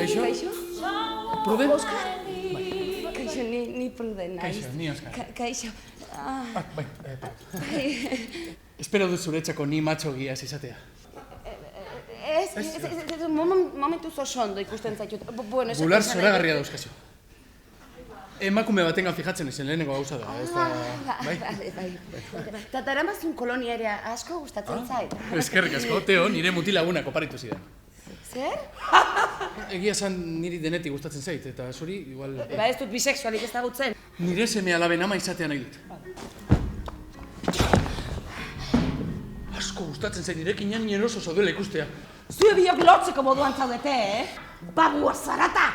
Kaixo? Kaixo? Pruden? Oskar? Kaixo, ni Pruden naiz. Kaixo, ni Oskar. Kaixo. Bai, espero dut zuretzako ni matxo giaz izatea. Ez, momentuz oso ondo ikusten zaitut. Bueno, Bular zoragarria dauzkazu. Emakume batengan fijatzen ezen lehenengo gauza da, ez da... Bai. Eta daramazun kolonia ere asko gustatzen zait. Eskerrik asko, Teo, nire mutilagunak oparitu zidan. Zer? Egia esan niri denetik gustatzen zait, eta zuri, igual... Ba ez dut bisexualik ezagutzen. Nire seme alaben ama izatea nahi dut. Asko gustatzen zait nirekin nien oso zaudela ikustea. Zue biok lotzeko moduan zaudete, Bagua zarata!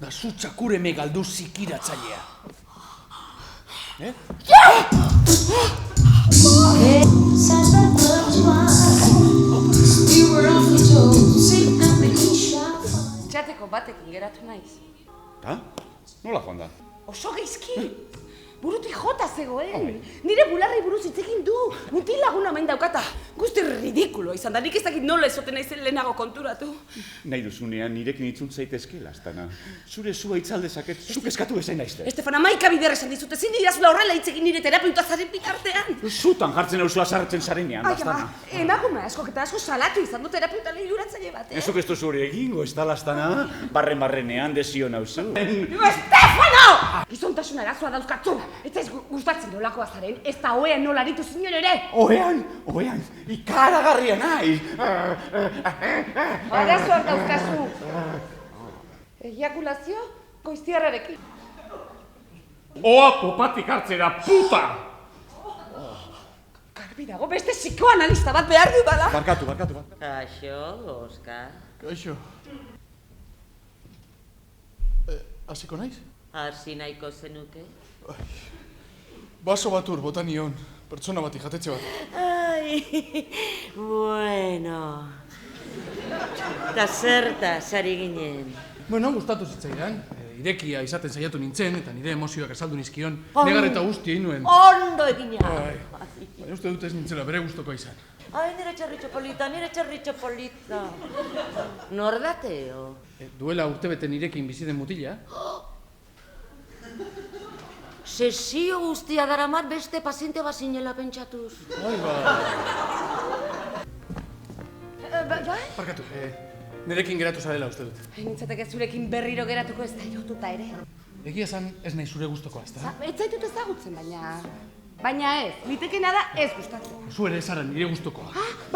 Da zu txakureme galdu zikiratzailea. Txateko batekin geratu naiz. Ta? Nola joan da? Oso geizki! Burutik jota zegoen. Nire bularri buruz hitzekin du. Mutil laguna main daukata. Guzti ridikulo izan da. Nik ez dakit nola ezoten naizen lehenago konturatu. Nahi duzunean nirekin itzun zaitezke, Lastana. Zure zua itzaldezaket, zuk eskatu bezain naizte. Estefan, amaika bider esan dizut, ezin didazula horrela hitzekin nire terapeuta zaren bitartean. Zutan jartzen eusua sartzen zarenean, Lastana. Emakume askok eta asko salatu izan du terapeuta lehiuratzaile bat, Ezok ez duzu hori egingo, ez da, Lastana? Barren-barrenean desio nauzu. Estefano! Gizontasun arazoa dauzkatzu! Ez zaiz gustatzen nolakoa zaren, ez da oean nola aritu zinen ere! Oean, ikaragarria nahi! Arazoak dauzkazu! Ejakulazio goiztiarrarekin. Oa popatik hartzera, puta! Garbi dago, beste psikoanalista bat behar dudala! Barkatu. Kaixo, Oskar. Kaixo. Hasiko naiz? Hasi nahiko zenuke? Baso bat bota nion, pertsona bati jatetxe bat. Ai, bueno. Eta zertaz ari ginen. Bueno, gustatu zitzaidan. Irekia izaten saiatu nintzen, eta nire emozioak azaldu nizkion. Negar eta guzti egin nuen. Ondo egina! Baina uste dut ez nintzela bere gustokoa izan. Ai, nire txarritxo polita. Nor da Teo? Duela urtebete nirekin bizi den mutila. Sesio guztia daramat beste paziente bazinela pentsatuz. Bai? Barkatu, nirekin geratu zarela uste dut. Nintzateke zurekin berriro geratuko ez da jotuta ere. Egia esan ez nahi zure gustokoa, ez da? Ez zaitut ezagutzen, baina ez, litekena da ez gustatzen. Zu ere zara nire gustokoa.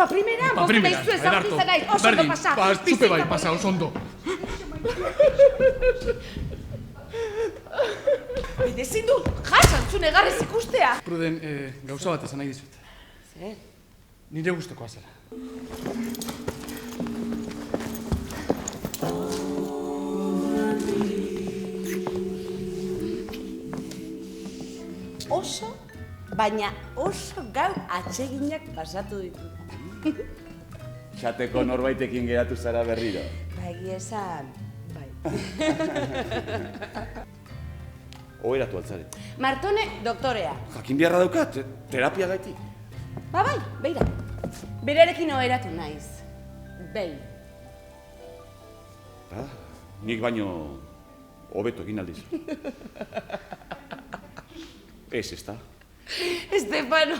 Primera, boste nahizu ezagutzen zara, oso ondo pasa. Zupe bai, pasa, oso ondo. Ezin dut, jasantzun egarrez ikustea. Pruden, gauza bat esan nahi dizut. Zer? Nire gustokoa zara. Oso, baina oso gau atseginak pasatu ditut. Txateko norbaitekin geratu zara berriro. Ba, egia esan, bai. Oheratu altzare. Martone doktorea. Jakin beharra daukat, terapia gaitik. Ba, bai, beira. Berarekin oheratu naiz. Behin. Nik baino hobeto egin aldiz. Ez da. Estefano.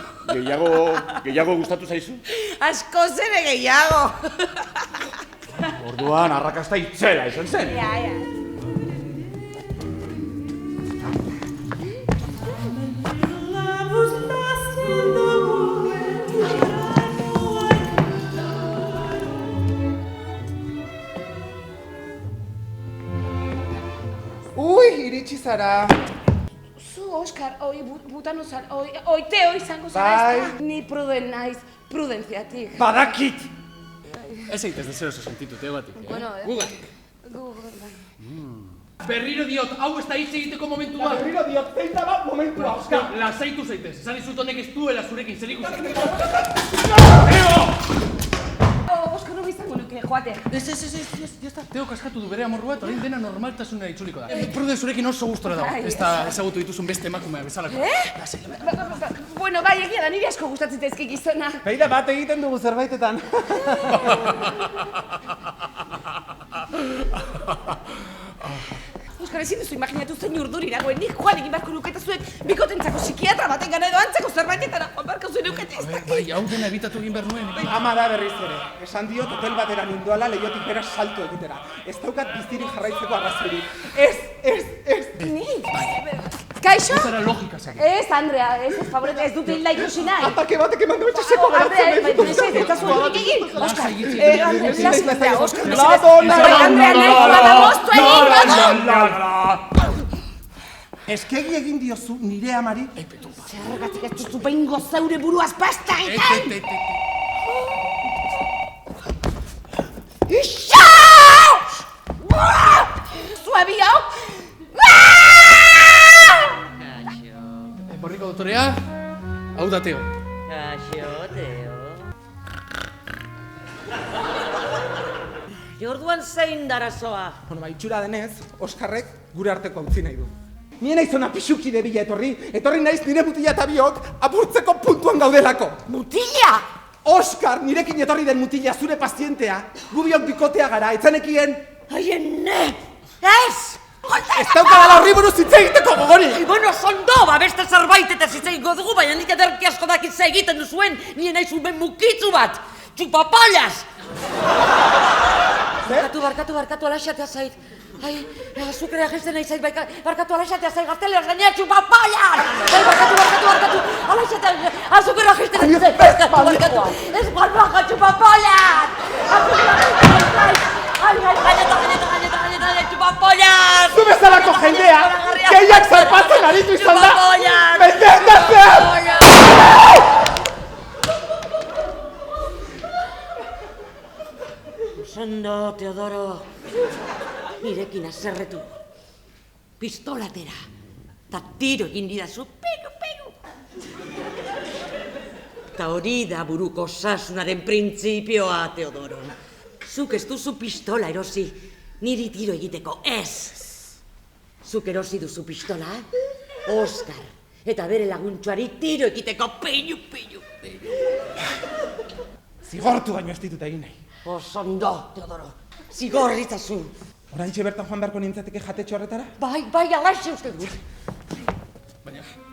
Gehiago gustatu zaizu? Asko zere gehiago. Orduan, arrakasta itzela izan zen. Ja. Iritsi zara. Zu, Oskar, butano zara, Teo izango zara, ez da? Ni Pruden naiz, prudentziatik. Badakit! Ez egitez dezero oso sentitu, Teo batik, Bueno, Gugatik. bai. Berriro diot, hau ez da hitz egiteko momentua. Berriro diot, zein da bat momentua, Oskar. Lasaitu zaitez, esan dizut honek ez duela zurekin zer ikusi. Oskar, no bizango nuke joatea. Ez da, Teo kaskatu du bere amorrua eta orain dena normaltasunera itzuliko da. Pruden zurekin oso gustora dago, ez da ezagutu dituzun beste emakumea bezalako. Bueno, bai, egia da, nire asko gustatzen zaizkik gizonak. Beira, bat egiten dugu zerbaitetan. Oskar, ezin duzu imaginatu zein urduri nagoen, nik joan egin barko luketa zuek bikotentzako psikiatra baten gana edo antzeko zerbaitetara joan barko zuen eukete ez dakit. Bai, hau dena ebitatu egin behar nuen. Ama da berriz ere. Esan diot hotel batera nindoala leiotik bera salto egitera. Ez daukat bizirik jarraitzeko arrazoirik. Ez. Ni? Kaixo? Ez era logika zaki. Ez, Andrea, ez favorete, ez dut hilda ikusi nahi. Atake batek eman du etxaseko geratzen. Andrea, ez da zuenik egin. Oskar, Oskar, La dona! Andrea, nahi bada moztu egin. Eskegi egin diozu nire amari? Zergatik ez duzu behingo zeure buruaz pasta egiten! Ixo! Zuebi hau! Borriko doktorea, hau da Teo. Kaixo, Teo. Orduan zein darazoa? Bueno, itxura denez, Oskarrek gure arteko utzi nahi du. Nien aizona pixuki debila etorri naiz nire mutila eta biok apurtzeko puntuan gaudelako. Mutila! Oskar, nirekin etorri den mutila zure pazientea, gubiok bikotea gara, etzanekien... Haien ne! Ez! Ez daukadala horri buruz hitz egiteko gogorik! Bueno, zondo, beste zerbait eta zitzaiko dugu, baina nik ederki asko dakit ze egiten duzuen, nien aizumen mukitzu bat! Txupapollas! Barkatu, alaxatea zait. Ai, azukrea gesten nahi zait, barkatu alaxatea zait, gazteleraz gainera txupapollas! Ai, barkatu, alaxatea, azukrea gesten nahi zait, barkatu, ez balbaja txupapollas! Ai, gaineta, txupapollas! Zu bezalako jendea, gehiak zarpatzen aritu izan da! Betendatzen! Zondo, Teodoro, nirekin azerretu, pistolatera, eta tiro egin didazu, pegu. Eta hori da buruko osasunaren printzipioa, Teodoro. Zuk ez duzu pistola erosi, niri tiro egiteko, ez. Zuk erosi duzu pistola, Oskar, eta bere laguntxoari tiro egiteko, peinu. Zigortu baino ez ditut egin nahi. Osondo, Teodoro, zigorritzazu. Oraintxe bertan joan beharko nintzateke jatetxo horretara? Bai, alaxe uste dut.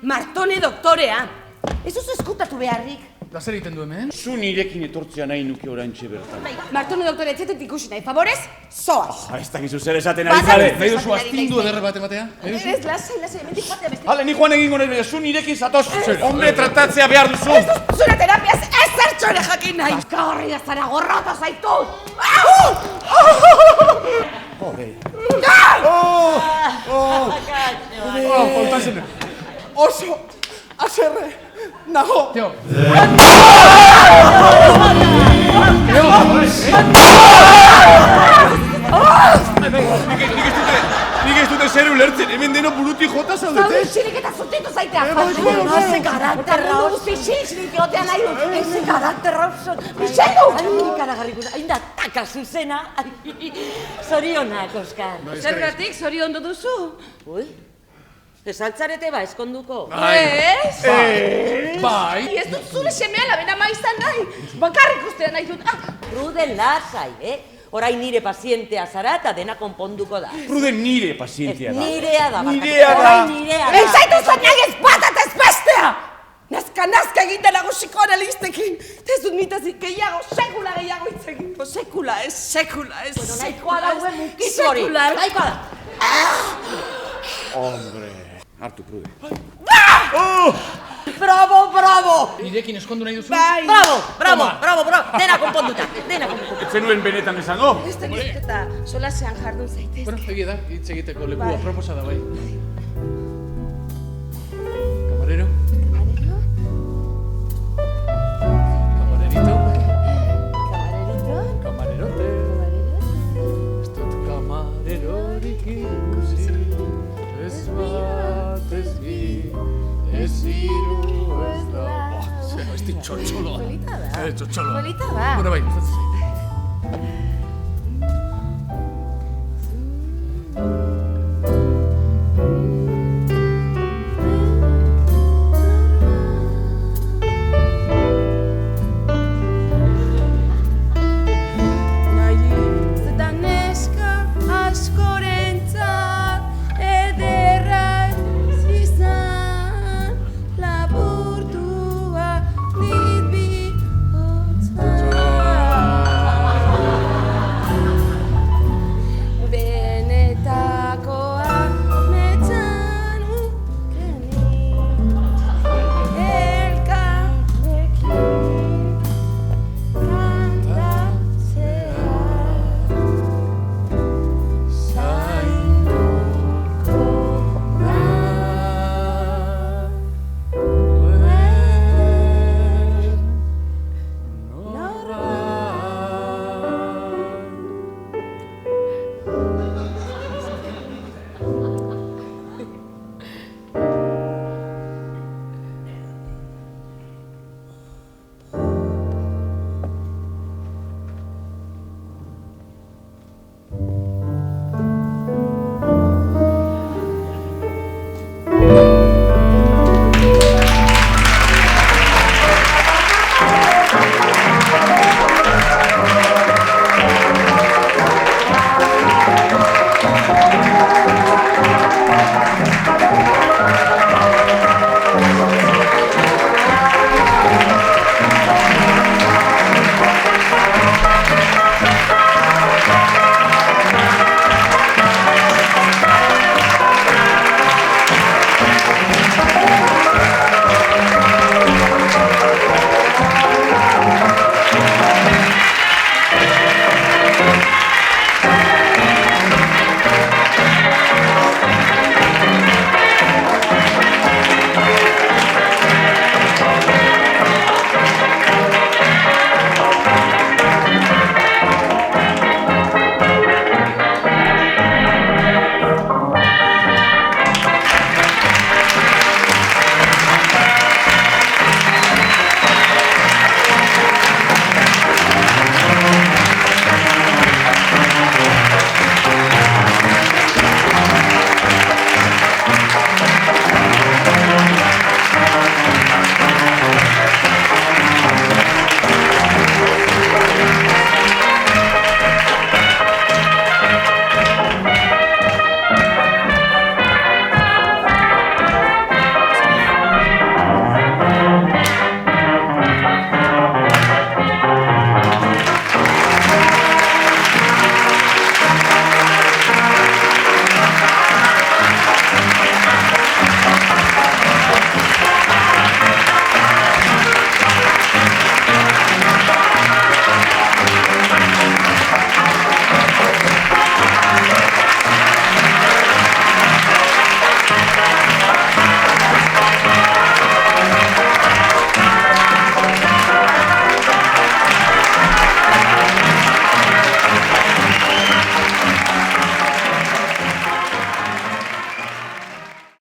Martone doktorea! Ez duzu eskutatu beharrik. Da zer egiten du hemen? Zu nirekin etortzea nahi nuke oraintxe bertan. Martone doktore etxetet ikusi nahi, favorez, zoaz! Ez dakizu zer esaten ari zare. Nahi duzu astindu ederre bat ematea? Ez, lasai, mendik batea beste. Hale, ni joan egingo nire, zu nirekin zatoz. Hombre, tratatzea behar duzu. Ez dut zure terapiaz ez zertxo ere jakin nahi! Horri ez zara gorrota zaitu! Faltasene. Oso, aserre, nago! Teo. Nik ez dute zer ulertzen, hemen deno buruti jota zaudete. Zaude xirik eta zutitu zaitea! Eze karakterra oso! Xirik egotea nahi dut! Eze karakterra oso! Bixendu! Hain karagarriko, hain da taka zuzena. Zorionak, Oskar. Zergatik, zoriondo duzu? Ui, ez altzarete ba, eskonduko. Ez? Bai. Ez dut zure semea labena maizan nahi! Bakarrik ustea nahi dut! Pruden lasai, Orain nire pazientea zara eta dena konponduko da. Pruden nire pazientea da. Nirea da, barkatu. Nirea da. Orain nirea da. Entzaitu zen nahi ez batat ez bestea! Nazka egiten agusiko analistekin! Ez dut mitazik gehiago, sekula gehiago itzegin! Sekula ez. Bueno, nahikoa dauen mukizu hori. Nahikoa da. Hombre, hartu Prude. Bravo! Nirekin eskondu nahi duzu? Bai! Bravo! Dena konponduta. Ez zenuen benetan esango? Ez da eta solasean jardun zaitez. Bueno, egia da, hitz egiteko lekua, Bai. proposa da bai. Camarero? Camarerito? Camarerote? Ez dut kamarerorik ikusi, ez bat ez bi, ez hiru ez lau. Ez dit txotxoloa. Polita da. Txotxoloa. Polita da. Bueno, bai, gustatzen zait.